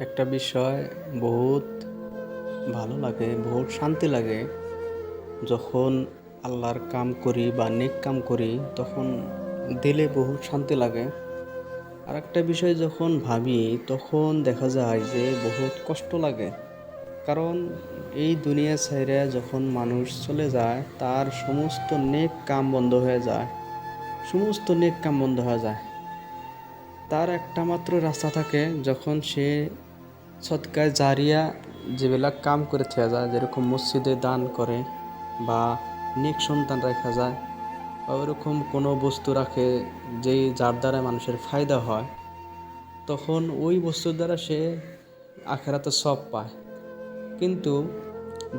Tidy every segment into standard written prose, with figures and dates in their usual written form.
একটা বিষয় বহুত ভালো লাগে, বহুত শান্তি লাগে যখন আল্লাহর কাম করি বা নেক কাম করি, তখন দিলে বহুত শান্তি লাগে। আর একটা বিষয় যখন ভাবি তখন দেখা যায় যে বহুত কষ্ট লাগে। কারণ এই দুনিয়া ছেড়ে যখন মানুষ চলে যায়, তার সমস্ত নেক কাম বন্ধ হয়ে যায়। সমস্ত নেক কাম বন্ধ হয়ে যায়। তার একটা মাত্র রাস্তা থাকে, যখন সে সৎকায় জারিয়া যেবিলাক কাম করে থাকা যায়, যেরকম মসজিদে দান করে বা নেক সন্তান রাখা যায় বা ওরকম কোনো বস্তু রাখে যেই যার দ্বারা মানুষের ফায়দা হয়, তখন ওই বস্তুর দ্বারা সে আখেরাতে সব পায়। কিন্তু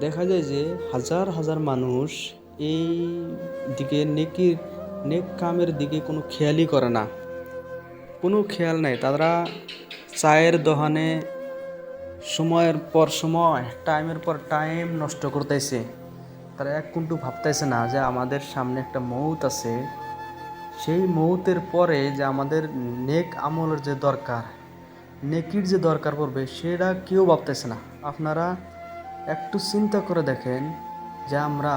দেখা যায় যে হাজার হাজার মানুষ এই দিকে নেক কামের দিকে কোনো খেয়ালই করে না, কোনো খেয়াল নাই। তারা চায়ের দোকানে সময়ের পর সময়, টাইমের পর টাইম নষ্ট করতেছে। তারা এক কুন্টু ভাবতেছে না যে আমাদের সামনে একটা মৌত আছে। সেই মৌতের পরে যে আমাদের নেক আমলের যে দরকার, নেকির যে দরকার পড়বে, সেটা কেউ ভাবতেছে না। আপনারা একটু চিন্তা করে দেখেন যে আমরা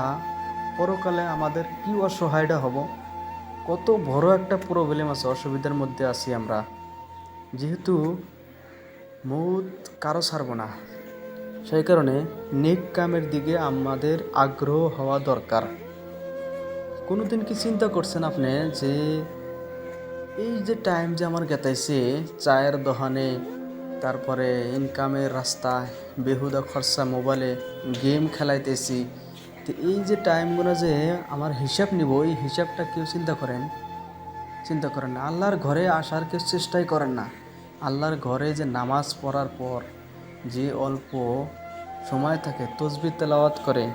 পরকালে আমাদের কি অসহায়টা হব, কত বড় একটা প্রবলেম আছে, অসুবিধার মধ্যে আছি আমরা। যেহেতু মৌত কারো ছাড়ব না, সেই কারণে নেক কামের দিকে আমাদের আগ্রহ হওয়া দরকার। কোনোদিন কি চিন্তা করছেন আপনি যে এই যে টাইম যে আমার গেতাইছে চায়ের দোকানে, তারপরে ইনকামের রাস্তায়, বেহুদা খরচা মোবাইলে, গেম খেলাইতেছি, তো এই যে টাইমগুলো যে আমার হিসাব নিব, এই হিসাবটা কেউ চিন্তা করেন না। আল্লাহর ঘরে আসার কেউ চেষ্টাই করেন না। আল্লাহর ঘরে যে নামাজ পড়ার পর যে অল্প সময় থাকে তসবিহ তেলাওয়াত করে,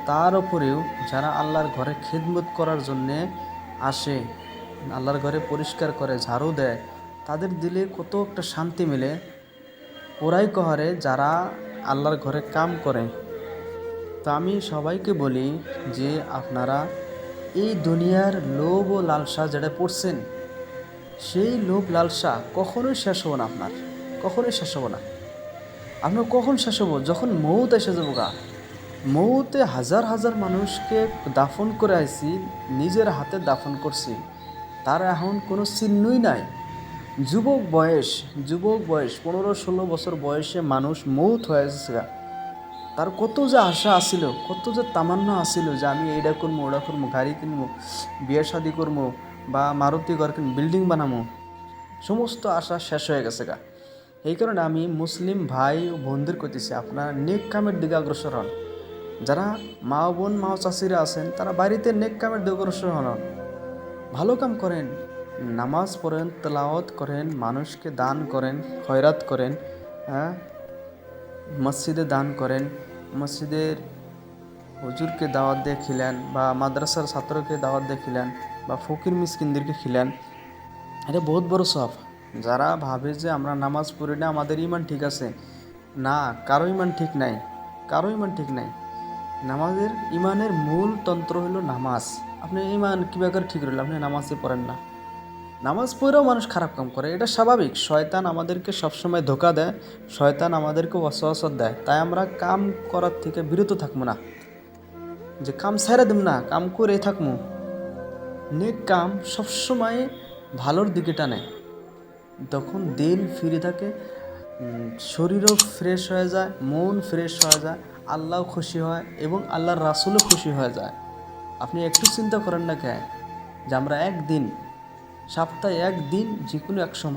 তার উপরেও যারা আল্লাহর ঘরে খিদমত করার জন্যে আসে, আল্লাহর ঘরে পরিষ্কার করে, ঝাড়ু দেয়, তাদের দিলে কত একটা শান্তি মিলে। ওরাই কহারে যারা আল্লাহর ঘরে কাম করে। তো আমি সবাইকে বলি যে আপনারা এই দুনিয়ার লোভ ও লালসা যেটা পড়ছেন, সেই লোভ লালসা কখনোই শেষ হবো না। আপনার কখনোই শেষ হবো না। আপনার কখন শেষ হবো? যখন মৌত এসে যাবো গা। মৌতে হাজার হাজার মানুষকে দাফন করে আইছি, নিজের হাতে দাফন করছি, তার এখন কোনো চিহ্নই নাই। যুবক বয়স 15-16 বছর বয়সে মানুষ মৌত হয়ে গেছে গা। তার কত যে আশা আসিল, কত যে তামান্না আসিল যে আমি এইটা করবো, ওটা করবো, গাড়ি কিনবো, বিয়ে শাদি করবো, বা মারুতি ঘর কিনবো, বিল্ডিং বানাবো, সমস্ত আশা শেষ হয়ে গেছে গা। এই কারণে আমি মুসলিম ভাই ও বোনদের কইতেছি, আপনারা নেক কামের দিকে অগ্রসর হন। যারা মা বোন মা চাষিরা আছেন, তারা বাড়িতে নেক কামের দিকে অগ্রসর হন, ভালো কাম করেন, নামাজ পড়েন, তেলাওয়াত করেন, মানুষকে দান করেন, খয়রাত করেন, হ্যাঁ, মসজিদে দান করেন, মসজিদের হুজুরকে দাওয়াত দিয়ে খিলেন, বা মাদ্রাসার ছাত্রকে দাওয়াত দিয়ে খিলেন, বা ফকির মিসকিনদেরকে খিলেন। এটা বহুত বড় সব। যারা ভাবে যে আমরা নামাজ পড়ি না, আমাদের ইমান ঠিক আছে, না, কারো ইমান ঠিক নাই, কারো ইমান ঠিক নাই। নামাজের ইমানের মূল তন্ত্র হলো নামাজ। আপনি ইমান কীভাবে ঠিক রইল? আপনি নামাজই পড়েন না। নামাজ পড়েও মানুষ খারাপ কাম করে, এটা স্বাভাবিক। শয়তান আমাদেরকে সবসময় ধোকা দেয়, শয়তান আমাদেরকে ওয়াসওয়াসা দেয়। তাই আমরা কাম করার থেকে বিরত থাকবো না, যে কাম ছেড়ে দেব না, কাম করে থাকবো। নেক কাম সবসময় ভালোর দিকে টানে। তখন দিল ফিরে থাকে, শরীরও ফ্রেশ হয়ে যায়, মন ফ্রেশ হয়ে যায়, আল্লাহ খুশি হয় এবং আল্লাহর রাসূলও খুশি হয়ে যায়। আপনি একটু চিন্তা করেন না কেন যে আমরা একদিন, সপ্তাহে একদিন, যে কোনো এক সময়